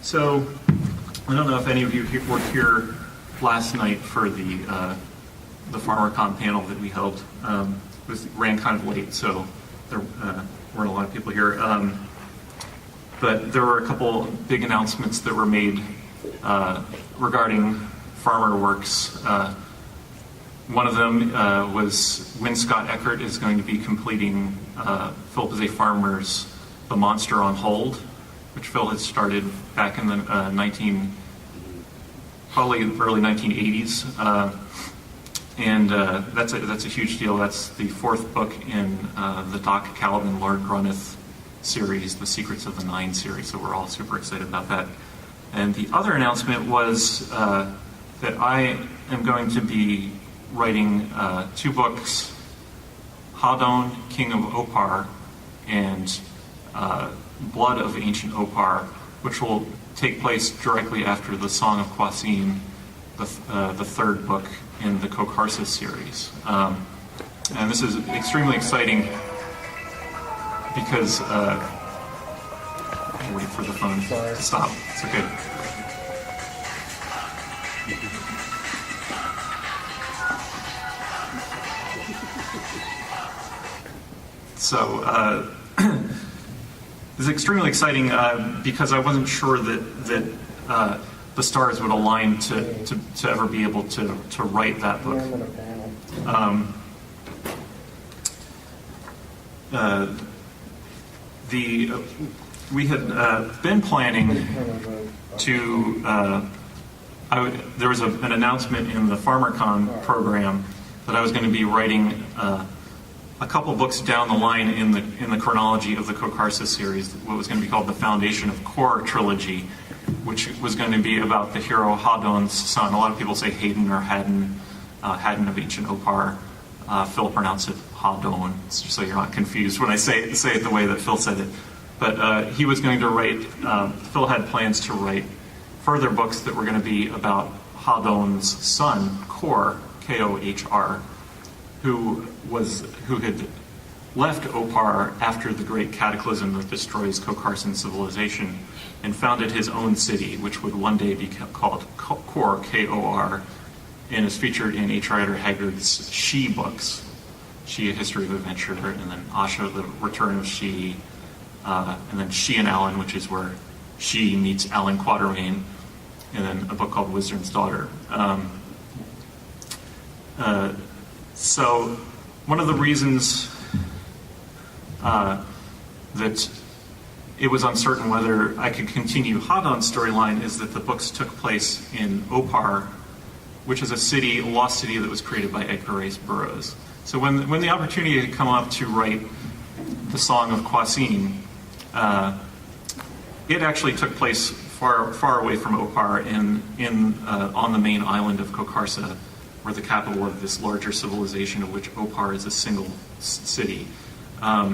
So, I don't know if any of you were here last night for the PharmaCon panel that we held. It ran kind of late, so there weren't a lot of people here. But there were a couple big announcements that were made regarding farmer works. One of them was when Scott Eckert is going to be completing Philip is a Farmer's The Monster on Hold, which Phil had started back in the probably early 1980s. And that's a huge deal. That's the fourth book in the Doc Calvin, Lord Grunneth series, the Secrets of the Nine series, so we're all super excited about that. And the other announcement was that I am going to be writing two books, Hadon, King of Opar, and Blood of Ancient Opar, which will take place directly after the Song of Kwasin, the third book in the Kokarsa series. And this is extremely exciting because, I'll wait for the phone to stop. It's okay. So, this is extremely exciting because I wasn't sure that the stars would align to ever be able to write that book. We had been planning to. There was an announcement in the PharmaCon program that I was going to be writing a couple books down the line in the chronology of the Kokarsa series, what was going to be called the Foundation of Kor trilogy, which was going to be about the hero Hadon's son. A lot of people say Hadon or Hadon, Hadon of Ancient Opar. Phil pronounced it Hadon, just so you're not confused when I say it the way that Phil said it. But he was going to write, Phil had plans to write further books that were going to be about Hadon's son, Kor, K-O-H-R, who had left Opar after the great cataclysm that destroys Kokarsan civilization and founded his own city, which would one day be called Kor, K-O-R, and is featured in H. Rider Haggard's She books, She, A History of Adventure, and then Asha, The Return of She, and then She and Alan, which is where She meets Alan Quatermain, and then a book called Wizard's Daughter. So one of the reasons that it was uncertain whether I could continue Hadon's storyline is that the books took place in Opar, which is a lost city that was created by Edgar Rice Burroughs. So when the opportunity had come up to write the Song of Kwasin, it actually took place far away from Opar on the main island of Kokarsa, where the capital of this larger civilization, of which Opar is a single city. I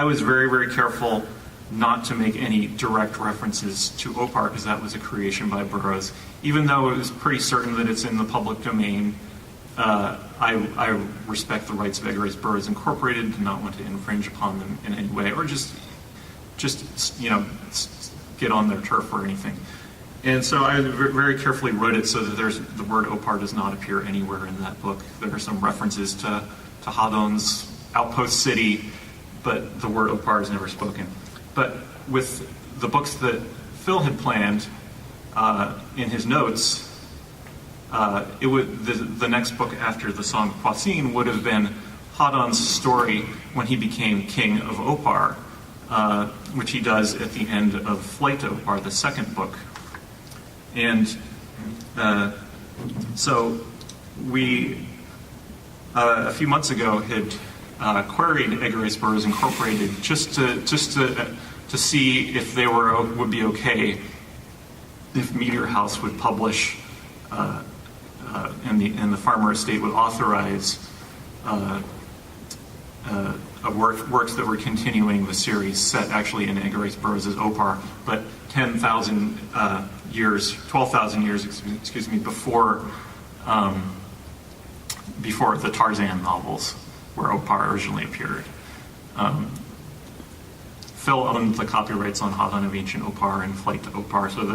was very, very careful not to make any direct references to Opar, because that was a creation by Burroughs. Even though it was pretty certain that it's in the public domain, I respect the rights of Edgar Rice Burroughs Incorporated, do not want to infringe upon them in any way, or just get on their turf or anything. And so I very carefully wrote it so that the word Opar does not appear anywhere in that book. There are some references to Hadon's outpost city, but the word Opar is never spoken. But with the books that Phil had planned in his notes, the next book after the Song of Kwasin would have been Hadon's story when he became king of Opar, which he does at the end of Flight to Opar, the second book. And so we, a few months ago, had queried Edgar Rice Burroughs Incorporated just to see if they would be okay if Meteor House would publish and the farmer estate would authorize works that were continuing the series set actually in Edgar Rice Burroughs' Opar, but 12,000 years, excuse me, before the Tarzan novels, where Opar originally appeared. Phil owned the copyrights on Hadon of Ancient Opar and Flight to Opar, so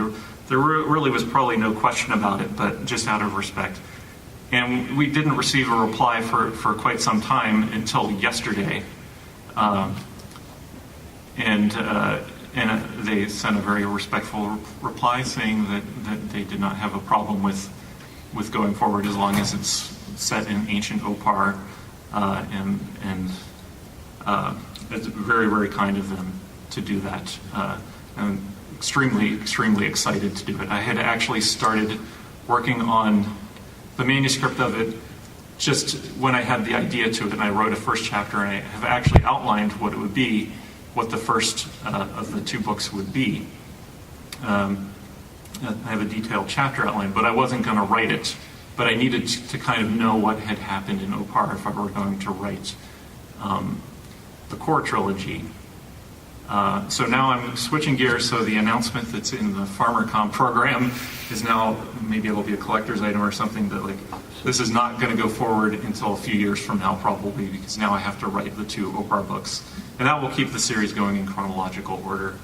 there really was probably no question about it, but just out of respect. And we didn't receive a reply for quite some time until yesterday. And they sent a very respectful reply saying that they did not have a problem with going forward as long as it's set in Ancient Opar, and it's very, very kind of them to do that. I'm extremely excited to do it. I had actually started working on the manuscript of it just when I had the idea to it, and I wrote a first chapter, and I have actually outlined what it would be, what the first of the 2 books would be. I have a detailed chapter outline, but I wasn't going to write it. But I needed to kind of know what had happened in Opar if I were going to write the core trilogy. So now I'm switching gears, so the announcement that's in the FarmerCom program is now, maybe it'll be a collector's item or something, that like, this is not going to go forward until a few years from now probably, because now I have to write the 2 Opar books. And that will keep the series going in chronological order.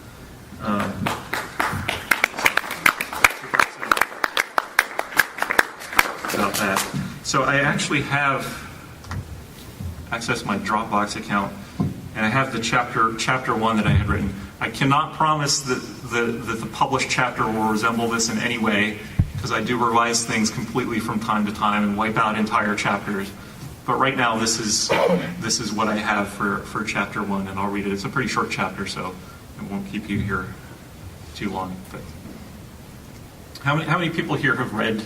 About that. So I actually have accessed my Dropbox account, and I have the chapter 1 that I had written. I cannot promise that the published chapter will resemble this in any way, because I do revise things completely from time to time and wipe out entire chapters. But right now, this is what I have for chapter 1, and I'll read it. It's a pretty short chapter, so it won't keep you here too long. But how many people here have read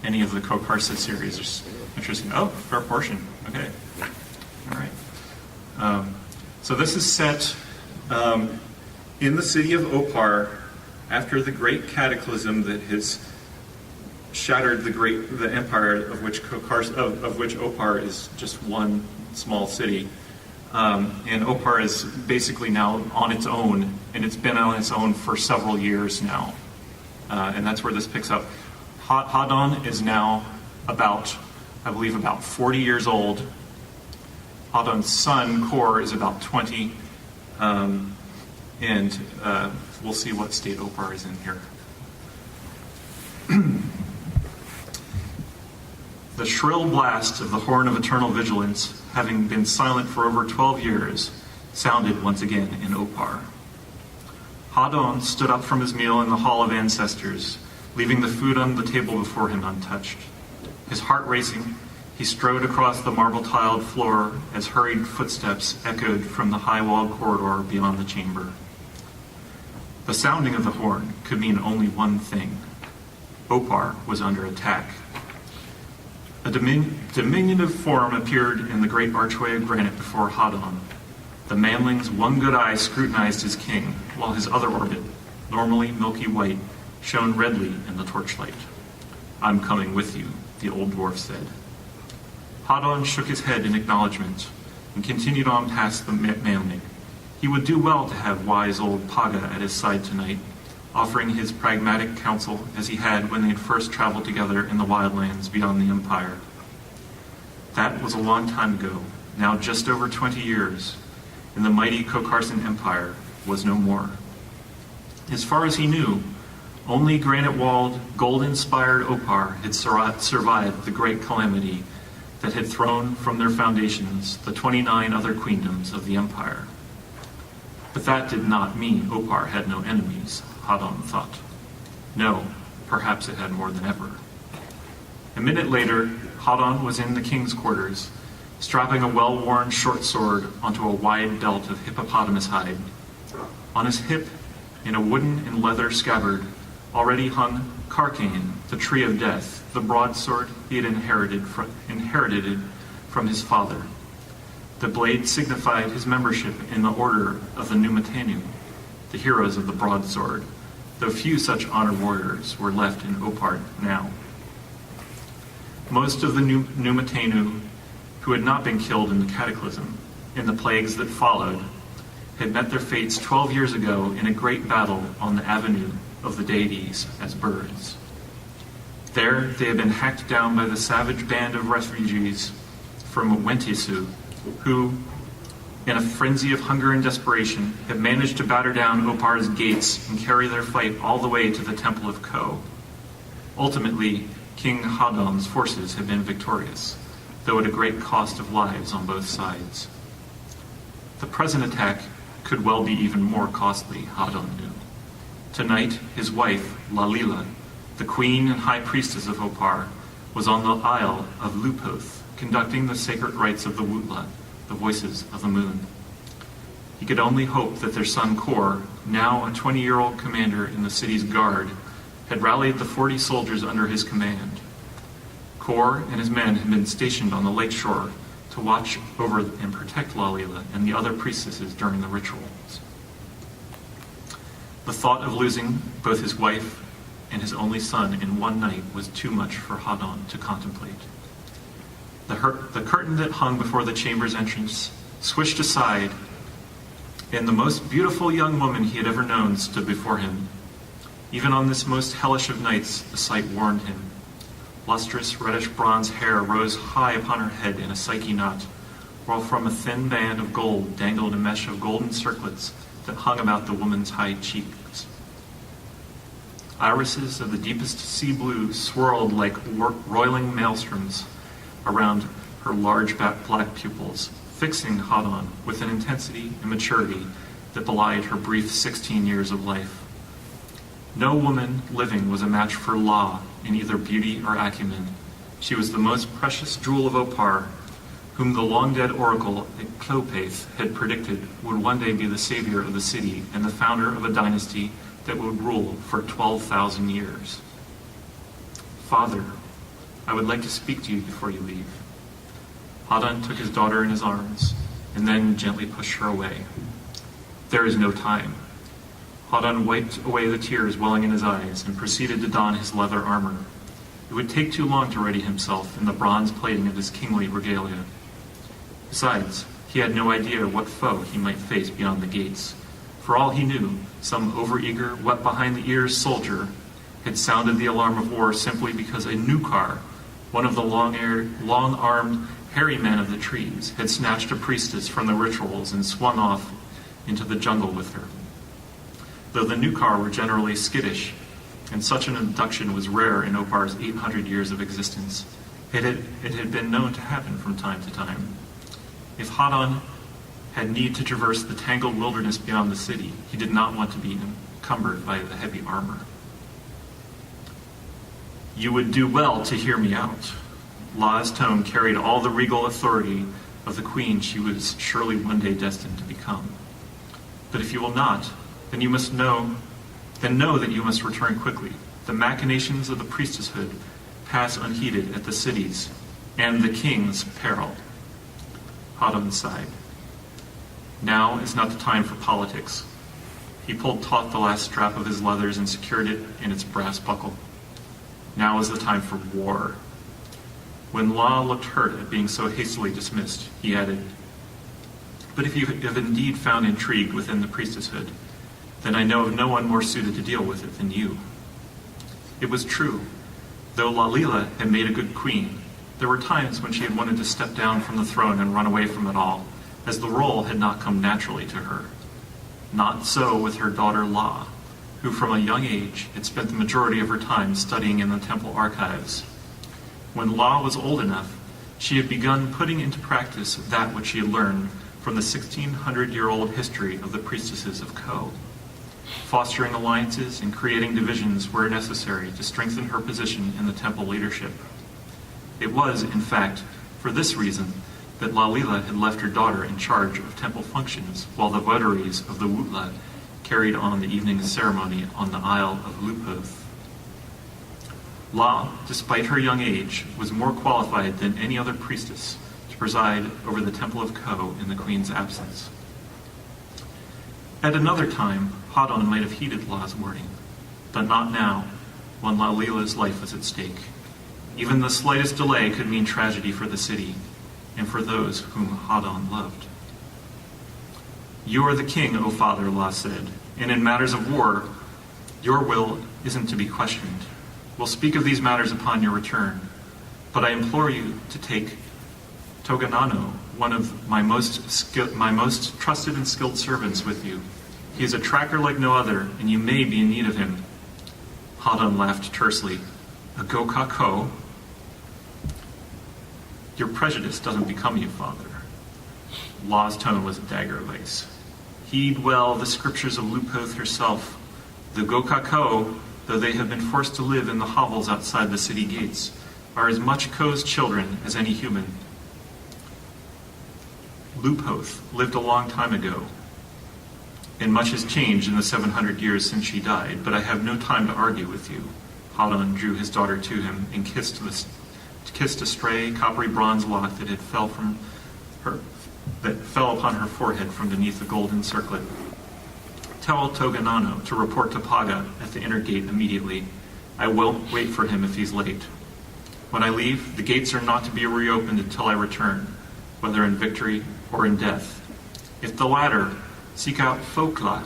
any of the Kokarsa series? It's interesting. Oh, fair portion. Okay. All right. So this is set in the city of Opar after the great cataclysm that has shattered the empire of which Opar is just one small city. And Opar is basically now on its own, and it's been on its own for several years now. And that's where this picks up. Hadon is now about 40 years old. Hadon's son, Kor, is about 20. And we'll see what state Opar is in here. The shrill blast of the horn of eternal vigilance, having been silent for over 12 years, sounded once again in Opar. Hadon stood up from his meal in the Hall of Ancestors, leaving the food on the table before him untouched. His heart racing, he strode across the marble-tiled floor as hurried footsteps echoed from the high-walled corridor beyond the chamber. The sounding of the horn could mean only one thing. Opar was under attack. A diminutive form appeared in the great archway of granite before Hadon. The manling's one good eye scrutinized his king, while his other orbit, normally milky white, shone redly in the torchlight. "I'm coming with you," the old dwarf said. Hadon shook his head in acknowledgement and continued on past the manling. He would do well to have wise old Paga at his side tonight, offering his pragmatic counsel as he had when they had first traveled together in the wildlands beyond the Empire. That was a long time ago, now just over 20 years, and the mighty Kokarsan Empire was no more. As far as he knew, only granite-walled, gold-inspired Opar had survived the great calamity that had thrown from their foundations the 29 other queendoms of the Empire. But that did not mean Opar had no enemies, Hadon thought. No, perhaps it had more than ever. A minute later, Hadon was in the king's quarters, strapping a well-worn short sword onto a wide belt of hippopotamus hide. On his hip, in a wooden and leather scabbard, already hung Carcane, the Tree of Death, the broadsword he had inherited from his father. The blade signified his membership in the Order of the Numatanu, the heroes of the broadsword, though few such honored warriors were left in Opar now. Most of the Numatanu, who had not been killed in the cataclysm, in the plagues that followed, had met their fates 12 years ago in a great battle on the Avenue of the Deities as birds. There they had been hacked down by the savage band of refugees from Wentisu, who, in a frenzy of hunger and desperation, have managed to batter down Opar's gates and carry their fight all the way to the Temple of Ko. Ultimately, King Hadon's forces have been victorious, though at a great cost of lives on both sides. The present attack could well be even more costly, Hadon knew. Tonight, his wife, Lalila, the queen and high priestess of Opar, was on the Isle of Lupoth, conducting the sacred rites of the Wutla, the voices of the moon. He could only hope that their son Kor, now a 20-year-old commander in the city's guard, had rallied the 40 soldiers under his command. Kor and his men had been stationed on the lakeshore to watch over and protect Lalila and the other priestesses during the rituals. The thought of losing both his wife and his only son in one night was too much for Hadon to contemplate. The curtain that hung before the chamber's entrance swished aside, and the most beautiful young woman he had ever known stood before him. Even on this most hellish of nights, the sight warned him. Lustrous reddish bronze hair rose high upon her head in a Psyche knot, while from a thin band of gold dangled a mesh of golden circlets that hung about the woman's high cheeks. Irises of the deepest sea blue swirled like roiling maelstroms around her large black pupils, fixing Hadon with an intensity and maturity that belied her brief 16 years of life. No woman living was a match for La in either beauty or acumen. She was the most precious jewel of Opar, whom the long-dead oracle Clopaith had predicted would one day be the savior of the city and the founder of a dynasty that would rule for 12,000 years. Father, I would like to speak to you before you leave. Hadon took his daughter in his arms and then gently pushed her away. There is no time. Hadon wiped away the tears welling in his eyes and proceeded to don his leather armor. It would take too long to ready himself in the bronze plating of his kingly regalia. Besides, he had no idea what foe he might face beyond the gates. For all he knew, some overeager, wet-behind-the-ears soldier had sounded the alarm of war simply because a Nukar, one of the long-armed, hairy men of the trees, had snatched a priestess from the rituals and swung off into the jungle with her. Though the Nukar were generally skittish, and such an abduction was rare in Opar's 800 years of existence, it had been known to happen from time to time. If Hadon had need to traverse the tangled wilderness beyond the city, he did not want to be encumbered by the heavy armor. You would do well to hear me out. La's tone carried all the regal authority of the queen she was surely one day destined to become. But if you will not, then know that you must return quickly. The machinations of the priestesshood pass unheeded at the city's and the king's peril. Hadon sighed. Now is not the time for politics. He pulled taut the last strap of his leathers and secured it in its brass buckle. Now is the time for war. When La looked hurt at being so hastily dismissed, he added, But if you have indeed found intrigue within the priestesshood, then I know of no one more suited to deal with it than you. It was true. Though Lalila had made a good queen, there were times when she had wanted to step down from the throne and run away from it all, as the role had not come naturally to her. Not so with her daughter La, who from a young age had spent the majority of her time studying in the temple archives. When La was old enough, she had begun putting into practice that which she had learned from the 1,600-year-old history of the priestesses of Ko, fostering alliances and creating divisions where necessary to strengthen her position in the temple leadership. It was, in fact, for this reason that Lalila had left her daughter in charge of temple functions while the votaries of the Wutla carried on the evening ceremony on the Isle of Lupoth. La, despite her young age, was more qualified than any other priestess to preside over the Temple of Ko in the queen's absence. At another time, Hadon might have heeded La's warning, but not now, when Lalila's life was at stake. Even the slightest delay could mean tragedy for the city, and for those whom Hadon loved. You are the king, O father, La said, and in matters of war, your will isn't to be questioned. We'll speak of these matters upon your return, but I implore you to take Toganano one of my most trusted and skilled servants with you. He is a tracker like no other, and you may be in need of him." Hadon laughed tersely. "A Gokako? Your prejudice doesn't become you, father." Law's tone was a dagger lace. "Heed well the scriptures of Lupoth herself. The Gokako, though they have been forced to live in the hovels outside the city gates, are as much Ko's children as any human. Lupoth lived a long time ago, and much has changed in the 700 years since she died, but I have no time to argue with you." Hadon drew his daughter to him and kissed a stray coppery bronze lock that fell upon her forehead from beneath the golden circlet. "Tell Toganano to report to Paga at the inner gate immediately. I won't wait for him if he's late. When I leave, the gates are not to be reopened until I return, whether in victory or in death. If the latter, seek out Fokla.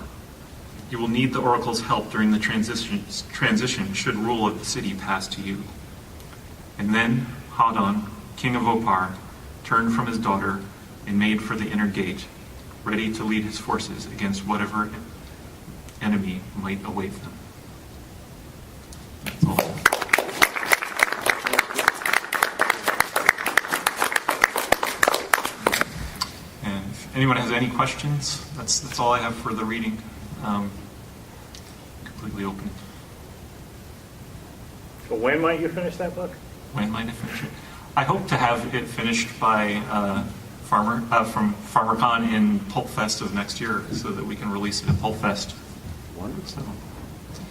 You will need the oracle's help during the transition should rule of the city pass to you." And then Hadon, king of Opar, turned from his daughter and made for the inner gate, ready to lead his forces against whatever enemy might await them. That's all. And if anyone has any questions, that's all I have for the reading. Completely open. So when might you finish that book? When might I finish it? I hope to have it finished by from FarmerCon in PulpFest of next year, so that we can release it at PulpFest. Wonderful. So,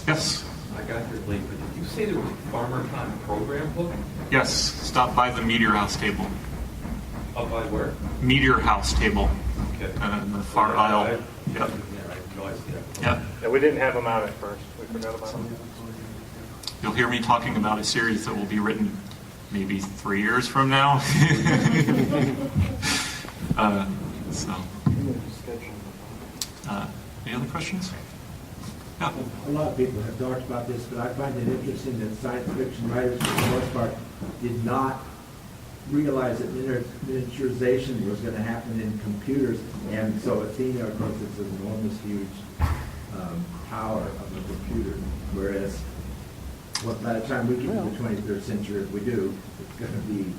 yes. I got here late, but did you say there was a FarmerCon program book? Yes. Stop by the Meteor House table. Up by where? Meteor House table. Okay. In the far aisle. Yep. Yeah, I have no idea. Yep. Yeah, we didn't have them out at first. We forgot about them. You'll hear me talking about a series that will be written maybe 3 years from now. Any other questions? Yeah. A lot of people have talked about this, but I find it interesting that science fiction writers, for the most part, did not realize that miniaturization was going to happen in computers, and so Athena, of course, is an enormous, huge power of the computer, whereas by the time we get to the 23rd century, if we do, it's going to be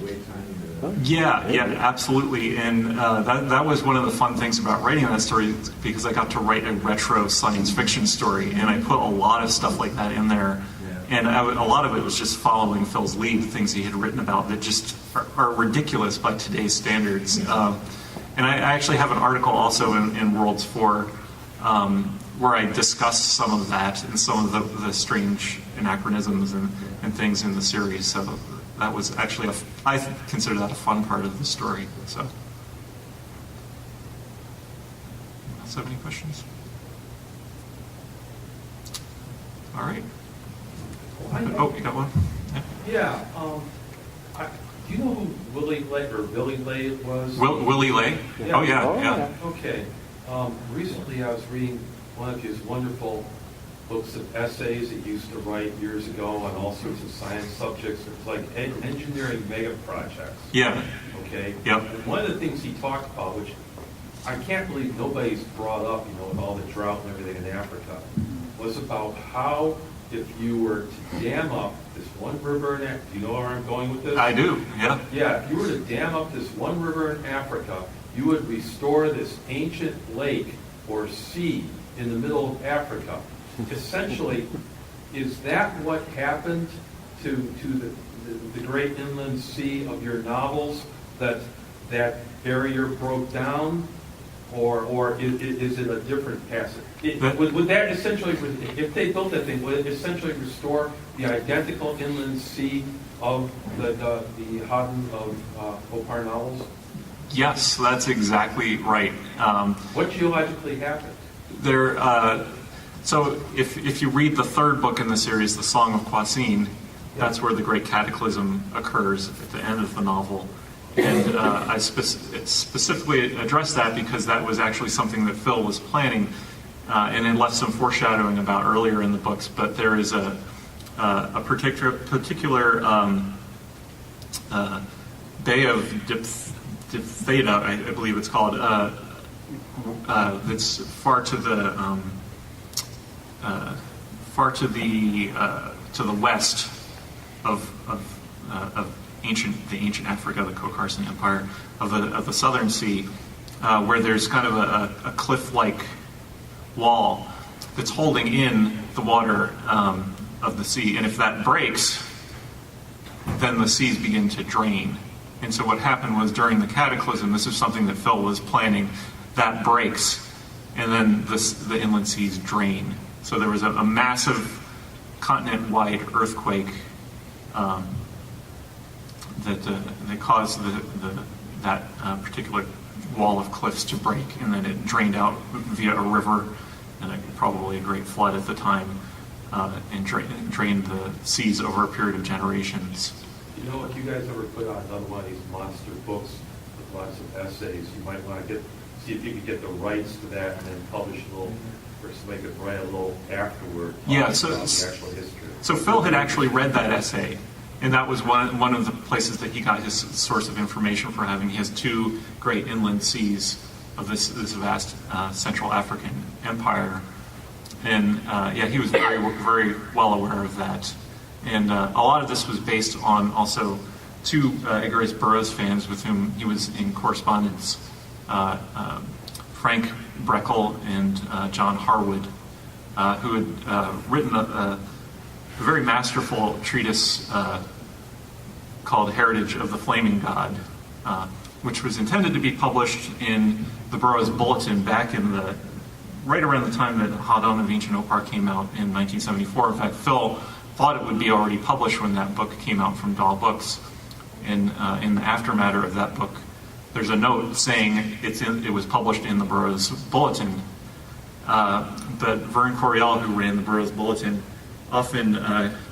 way tinier. Yeah, absolutely. And that was one of the fun things about writing that story, because I got to write a retro science fiction story, and I put a lot of stuff like that in there. Yeah. And a lot of it was just following Phil's lead, things he had written about that just are ridiculous by today's standards. And I actually have an article also in Worlds 4 where I discuss some of that and some of the strange anachronisms and things in the series. So that was actually, I consider that a fun part of the story. So, anyone else have any questions? All right. Oh, you got one? Yeah. Do you know who Willie Lay was? Willie Lay? Yeah. Oh, yeah. Okay. Recently I was reading one of his wonderful books of essays he used to write years ago on all sorts of science subjects. It was like engineering mega projects. Yeah. Okay? Yep. And one of the things he talked about, which I can't believe nobody's brought up, with all the drought and everything in Africa, was about how if you were to dam up this one river in Africa, do you know where I'm going with this? I do, yeah. Yeah, if you were to dam up this one river in Africa, you would restore this ancient lake or sea in the middle of Africa. Essentially, is that what happened to the great inland sea of your novels, that barrier broke down, or is it a different passage? Would that essentially, if they built that thing, would it essentially restore the identical inland sea of the Hadon of Opar novels? Yes, that's exactly right. What geologically happened? So if you read the third book in the series, The Song of Kwasin, that's where the great cataclysm occurs at the end of the novel. And I specifically addressed that because that was actually something that Phil was planning, and it left some foreshadowing about earlier in the books. But there is a particular Bay of Diphtheta, I believe it's called, that's far to the west of the ancient Africa, the Cocarsan Empire of the Southern Sea, where there's kind of a cliff-like wall that's holding in the water of the sea, and if that breaks, then the seas begin to drain. And so what happened was during the cataclysm, this is something that Phil was planning, that breaks, and then the inland seas drain. So there was a massive continent-wide earthquake that caused that particular wall of cliffs to break, and then it drained out via a river and probably a great flood at the time, and drained the seas over a period of generations. You know, if you guys ever put out another one of these monster books with lots of essays, you might want to see if you could get the rights to that and then publish a little, or somebody could write a little afterward. Yeah, about the actual history. So Phil had actually read that essay, and that was one of the places that he got his source of information for having. He has two great inland seas of this vast Central African empire, and he was very, very well aware of that. And a lot of this was based on also two Edgar Rice Burroughs fans with whom he was in correspondence, Frank Breckel and John Harwood, who had written a very masterful treatise called Heritage of the Flaming God, which was intended to be published in the Burroughs Bulletin back in right around the time that Hadon of Ancient Opar came out in 1974. In fact, Phil thought it would be already published when that book came out from Dahl Books. And in the aftermath of that book, there's a note saying it was published in the Burroughs Bulletin. But Vern Coriel, who ran the Burroughs Bulletin, often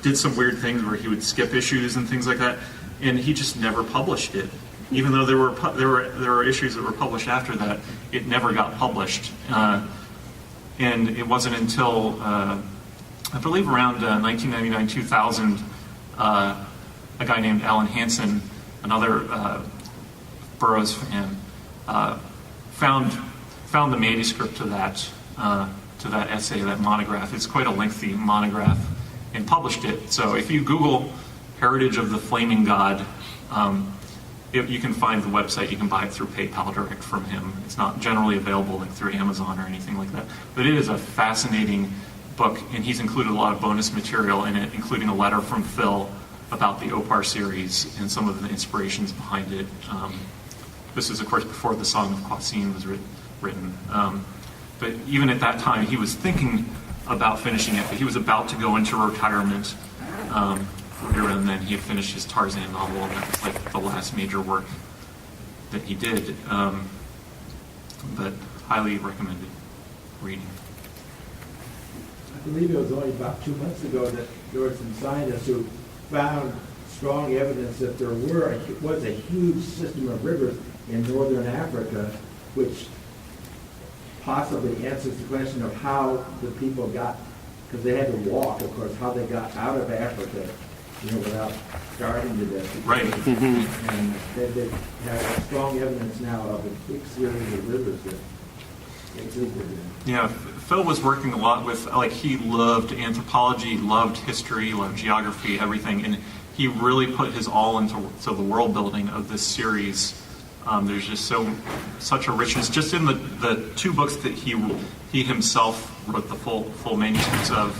did some weird things where he would skip issues and things like that, and he just never published it. Even though there were issues that were published after that, it never got published. And it wasn't until I believe around 1999-2000, a guy named Alan Hansen, another Burroughs fan, found the manuscript to that essay, that monograph. It's quite a lengthy monograph, and published it. So if you Google Heritage of the Flaming God, you can find the website. You can buy it through PayPal direct from him. It's not generally available through Amazon or anything like that. But it is a fascinating book, and he's included a lot of bonus material in it, including a letter from Phil about the Opar series and some of the inspirations behind it. This is, of course, before the Song of Kwasin was written. But even at that time, he was thinking about finishing it, but he was about to go into retirement. And then he had finished his Tarzan novel, and that was like the last major work that he did. But highly recommended reading. I believe it was only about 2 months ago that there were some scientists who found strong evidence that there was a huge system of rivers in northern Africa, which possibly answers the question of how the people got, because they had to walk, of course, how they got out of Africa, without starving to death. Right. And they have strong evidence now of a big series of rivers that existed in. Yeah, Phil was working a lot with, he loved anthropology, loved history, loved geography, everything, and he really put his all into the world building of this series. There's just such a richness, just in the two books that he himself wrote the full manuscripts of,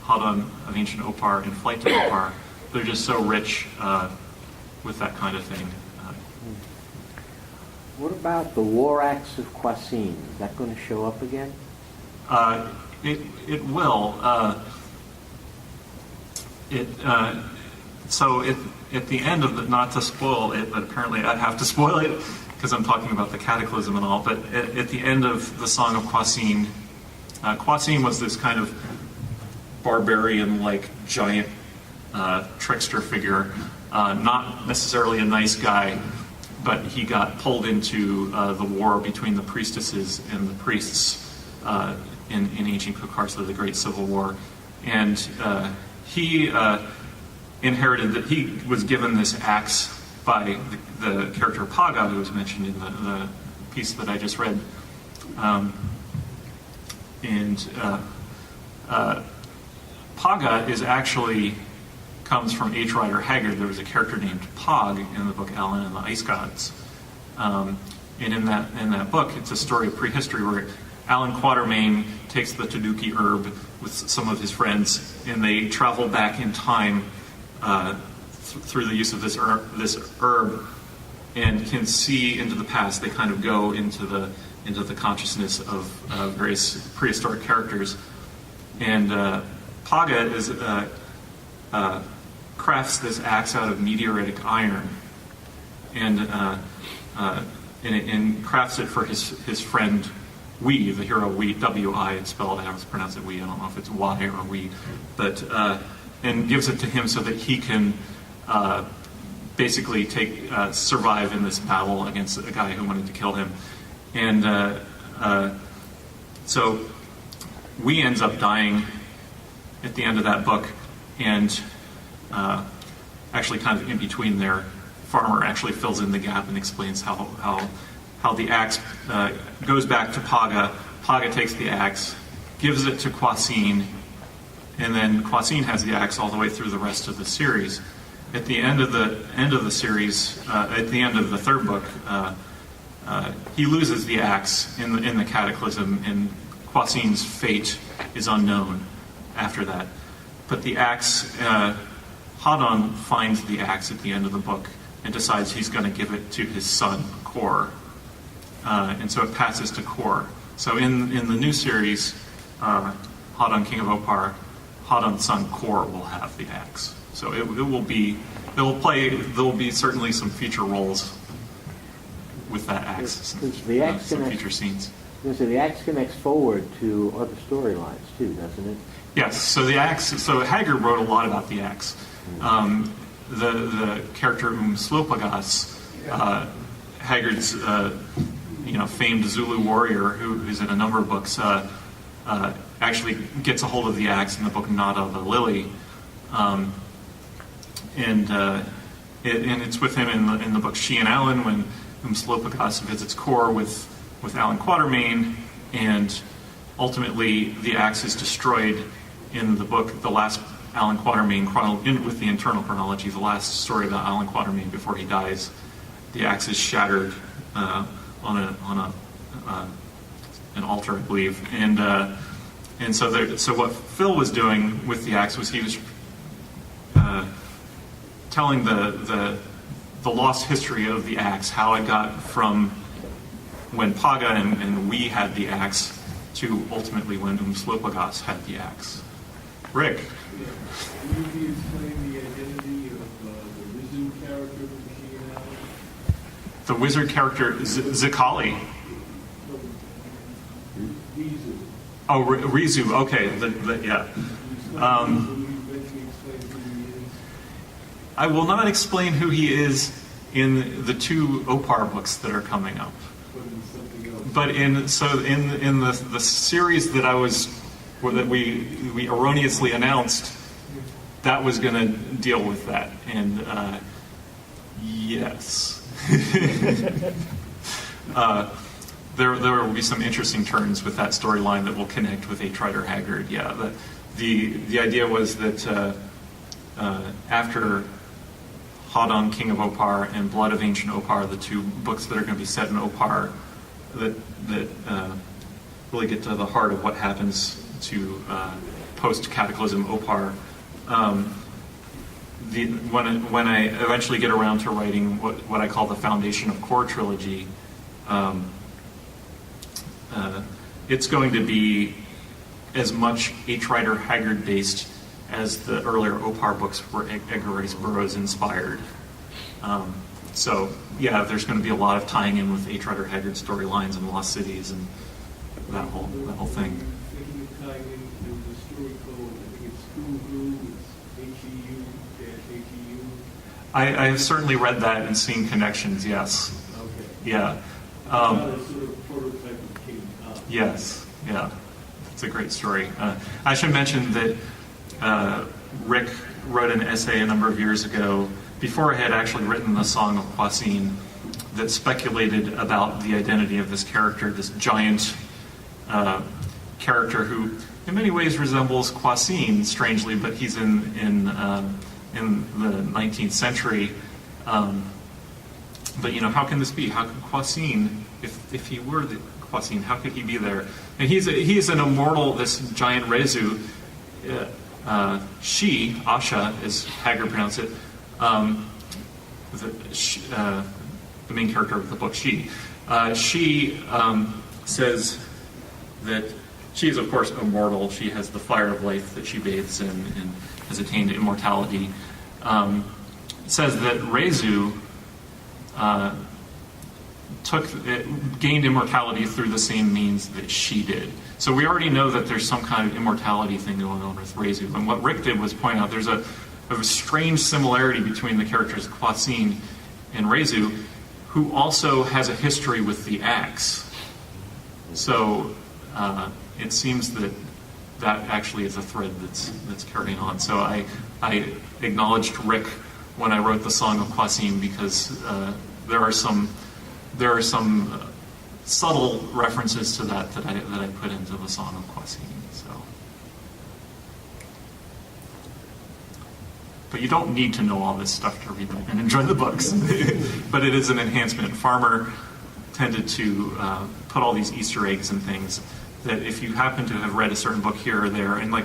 Hadon of Ancient Opar and Flight to Opar. They're just so rich with that kind of thing. What about the War Axe of Kwasin? Is that going to show up again? It will. So at the end of not to spoil it, but apparently I have to spoil it because I'm talking about the cataclysm and all. But at the end of the Song of Kwasin, Kwasin was this kind of barbarian-like giant trickster figure, not necessarily a nice guy, but he got pulled into the war between the priestesses and the priests in ancient Kokarsa, the Great Civil War. And he inherited that he was given this axe by the character Paga, who was mentioned in the piece that I just read. Paga is actually comes from H. Rider Haggard. There was a character named Pog in the book Alan and the Ice Gods. And in that book, it's a story of prehistory where Alan Quatermain takes the Taduki herb with some of his friends, and they travel back in time through the use of this herb, and can see into the past. They kind of go into the consciousness of various prehistoric characters. And Paga crafts this axe out of meteoritic iron, and crafts it for his friend Wee, the hero Wee, W-I, it's spelled, I have to pronounce it Wee, I don't know if it's Y or Wee, but, and gives it to him so that he can basically survive in this battle against a guy who wanted to kill him. And so Wee ends up dying at the end of that book, and actually kind of in between there, Farmer actually fills in the gap and explains how the axe goes back to Paga. Paga takes the axe, gives it to Kwasine, and then Kwasine has the axe all the way through the rest of the series. At the end of the series, at the end of the third book, he loses the axe in the Cataclysm, and Kwasine's fate is unknown after that. But the axe, Hadon finds the axe at the end of the book and decides he's going to give it to his son, Kor. And so it passes to Kor. So in the new series, Hadon, King of Opar, Hadon's son Kor will have the axe. So there will be certainly some feature roles with that axe, some feature scenes. So the axe connects forward to other storylines too, doesn't it? Yes. So the axe. So Haggard wrote a lot about the axe. The character Umslopogaas, Haggard's famed Zulu warrior, who is in a number of books, actually gets a hold of the axe in the book Nada the Lily, and it's with him in the book She and Alan when Umslopogaas visits Kor with Alan Quatermain, and ultimately the axe is destroyed in the book, the last Alan Quatermain with the internal chronology, the last story about Alan Quatermain before he dies. The axe is shattered on an altar, I believe, and so what Phil was doing with the axe was he was telling the lost history of the axe, how it got from when Paga and we had the axe to ultimately when Umslopogaas had the axe. Rick. Can you explain the identity of the wizard character from She and Alan? The wizard character, Zikali. Rizu. Oh, Rizu. Okay, yeah. I will not explain who he is in the two Opar books that are coming up. But in the series that we erroneously announced, that was going to deal with that, and yes, there will be some interesting turns with that storyline that will connect with H. Rider Haggard. Yeah, the idea was that after Hadon, King of Opar, and Blood of Ancient Opar, the two books that are going to be set in Opar, that really get to the heart of what happens to post-Cataclysm Opar. When I eventually get around to writing what I call the Foundation of Kor trilogy, it's going to be as much H. Rider Haggard based as the earlier Opar books were Edgar Rice Burroughs inspired. So yeah, there's going to be a lot of tying in with H. Rider Haggard storylines and Lost Cities and that whole thing. Thinking of tying in the story code, I think it's School Blue, it's HEU-HEU. I have certainly read that and seen connections, yes. Okay. Yeah. Another sort of prototype of King Kong. Yes, yeah. It's a great story. I should mention that Rick wrote an essay a number of years ago before I had actually written the Song of Quasine, that speculated about the identity of this character, this giant character who in many ways resembles Quasine, strangely, but he's in the 19th century. But how can this be? How could Quasine, if he were the Quasine, how could he be there? And he's an immortal, this giant Rezu. She, Asha, as Haggard pronounced it, the main character of the book, she says that she is, of course, immortal. She has the fire of life that she bathes in and has attained immortality. Says that Rezu gained immortality through the same means that she did. So we already know that there's some kind of immortality thing going on with Rezu. And what Rick did was point out there's a strange similarity between the characters Quasine and Rezu, who also has a history with the axe. So it seems that actually is a thread that's carrying on. So I acknowledged Rick when I wrote the Song of Quasine because there are some subtle references to that I put into the Song of Quasine. So, but you don't need to know all this stuff to read them and enjoy the books. But it is an enhancement. Farmer tended to put all these Easter eggs and things that if you happen to have read a certain book here or there, and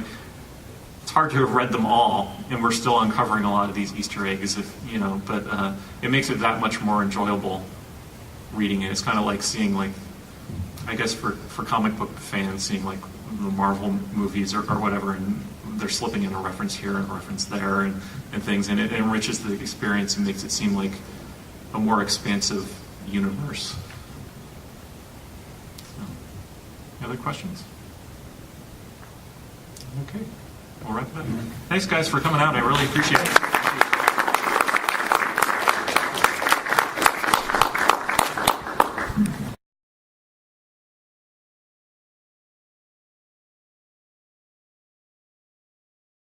it's hard to have read them all, and we're still uncovering a lot of these Easter eggs, but it makes it that much more enjoyable reading it. It's kind of like seeing, I guess for comic book fans, seeing the Marvel movies or whatever, and they're slipping in a reference here and a reference there and things, and it enriches the experience and makes it seem like a more expansive universe. So, other questions? Okay, we'll wrap it up. Thanks, guys, for coming out. I really appreciate it.